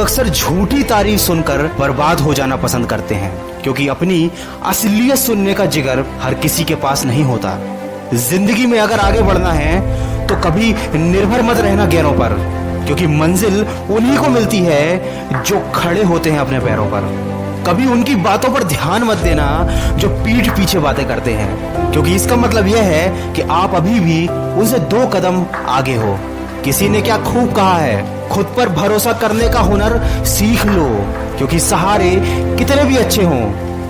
लोग अक्सर झूठी तारीफ सुनकर बर्बाद हो जाना पसंद करते हैं, क्योंकि अपनी असलियत सुनने का जिगर हर किसी के पास नहीं होता। जिंदगी में अगर आगे बढ़ना है तो कभी निर्भर मत रहना गैरों पर, क्योंकि मंजिल उन्हीं को मिलती है जो खड़े होते हैं अपने पैरों पर। कभी उनकी बातों पर ध्यान मत देना जो पीठ पीछे बातें करते हैं, क्योंकि इसका मतलब यह है कि आप अभी भी उनसे 2 कदम आगे हो। किसी ने क्या खूब कहा है, खुद पर भरोसा करने का हुनर सीख लो, क्योंकि सहारे कितने भी अच्छे हों,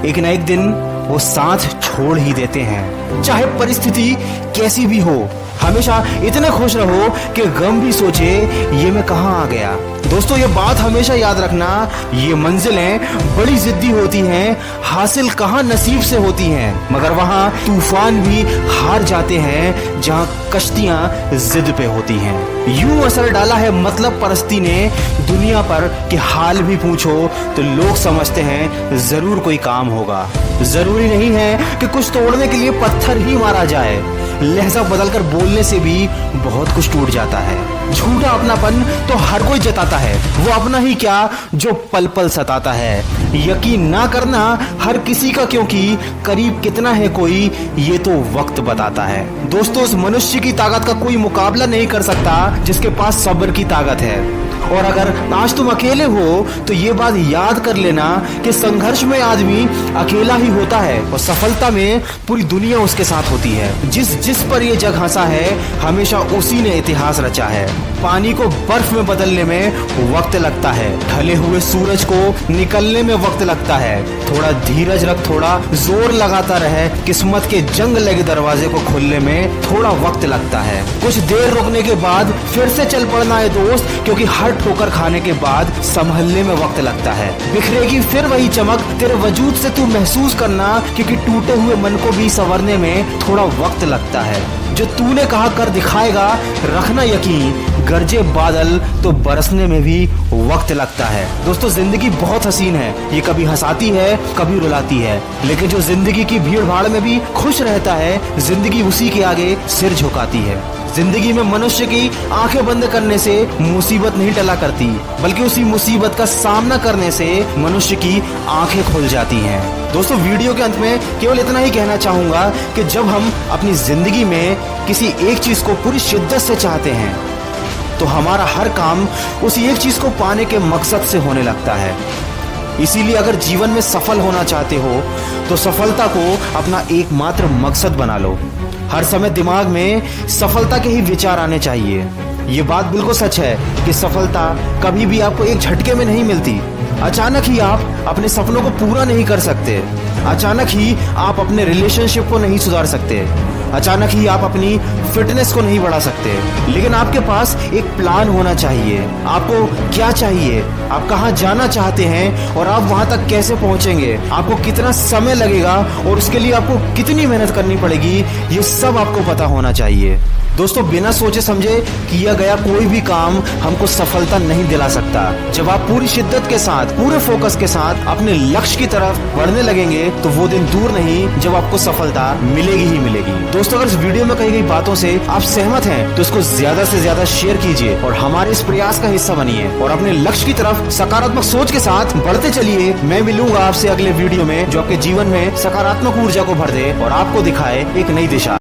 एक न एक दिन वो साथ छोड़ ही देते हैं। चाहे परिस्थिति कैसी भी हो, हमेशा इतने खुश रहो कि गम भी सोचे ये मैं कहां आ गया। दोस्तों, ये बात हमेशा याद रखना, ये मंजिलें बड़ी जिद्दी होती हैं, हासिल कहां नसीब से होती हैं, मगर वहां तूफान भी हार जाते हैं जहां कश्तियां जिद पे होती हैं। यूं असर डाला है मतलब परस्ती ने दुनिया पर कि हाल भी पूछो तो लोग समझते हैं जरूर कोई काम होगा। जरूरी नहीं है कि कुछ तोड़ने के लिए पत्थर ही मारा जाए, लहजा बदलकर बोलने से भी बहुत कुछ टूट जाता है। झूठा अपनापन तो हर कोई जताता है, वो अपना ही क्या जो पल पल सताता है। यकीन ना करना हर किसी का, क्योंकि करीब कितना है कोई ये तो वक्त बताता है। दोस्तों, उस मनुष्य की ताकत का कोई मुकाबला नहीं कर सकता जिसके पास सब्र की ताकत है। और अगर आज तुम अकेले हो तो ये बात याद कर लेना कि संघर्ष में आदमी अकेला ही होता है और सफलता में पूरी दुनिया उसके साथ होती है। जिस पर ये जग हंसा है हमेशा उसी ने इतिहास रचा है। पानी को बर्फ में बदलने में वक्त लगता है, ढले हुए सूरज को निकलने में वक्त लगता है। थोड़ा धीरज रख, थोड़ा जोर लगाता रहे, किस्मत के जंग लगे दरवाजे को खोलने में थोड़ा वक्त लगता है। कुछ देर रुकने के बाद फिर से चल पड़ना है दोस्त, क्योंकि हर ठोकर खाने के बाद संभलने में वक्त लगता है। बिखरेगी फिर वही चमक तेरे वजूद से तू महसूस करना, क्योंकि टूटे हुए मन को भी संवरने में थोड़ा वक्त लगता है। जो तूने कहा कर दिखाएगा, रखना यकीन, गरजे बादल तो बरसने में भी वक्त लगता है। दोस्तों, जिंदगी बहुत हसीन है, ये कभी हंसाती है कभी रुलाती है, लेकिन जो जिंदगी की भीड़ भाड़ में भी खुश रहता है, जिंदगी उसी के आगे सिर झुकाती है। जिंदगी में मनुष्य की आंखें बंद करने से मुसीबत नहीं टला करती, बल्कि उसी मुसीबत का सामना करने से मनुष्य की आंखें खुल जाती हैं। दोस्तों, वीडियो के अंत में केवल इतना ही कहना चाहूंगा कि जब हम अपनी जिंदगी में किसी एक चीज को पूरी शिद्दत से चाहते हैं तो हमारा हर काम उसी एक चीज को पाने के मकसद से होने लगता है। इसीलिए अगर जीवन में सफल होना चाहते हो तो सफलता को अपना एकमात्र मकसद बना लो। हर समय दिमाग में सफलता के ही विचार आने चाहिए। ये बात बिल्कुल सच है कि सफलता कभी भी आपको एक झटके में नहीं मिलती। अचानक ही आप अपने सपनों को पूरा नहीं कर सकते, अचानक ही आप अपने रिलेशनशिप को नहीं सुधार सकते, अचानक ही आप अपनी फिटनेस को नहीं बढ़ा सकते, लेकिन आपके पास एक प्लान होना चाहिए। आपको क्या चाहिए, आप कहां जाना चाहते हैं और आप वहां तक कैसे पहुंचेंगे, आपको कितना समय लगेगा और उसके लिए आपको कितनी मेहनत करनी पड़ेगी, ये सब आपको पता होना चाहिए। दोस्तों, बिना सोचे समझे किया गया कोई भी काम हमको सफलता नहीं दिला सकता। जब आप पूरी शिद्दत के साथ, पूरे फोकस के साथ अपने लक्ष्य की तरफ बढ़ने लगेंगे तो वो दिन दूर नहीं जब आपको सफलता मिलेगी ही मिलेगी। दोस्तों, अगर इस वीडियो में कही गई बातों से आप सहमत हैं तो इसको ज्यादा से ज्यादा शेयर कीजिए और हमारे इस प्रयास का हिस्सा बनिए और अपने लक्ष्य की तरफ सकारात्मक सोच के साथ बढ़ते चलिए। मैं मिलूंगा आपसे अगले वीडियो में जो आपके जीवन में सकारात्मक ऊर्जा को भर दे और आपको दिखाए एक नई दिशा।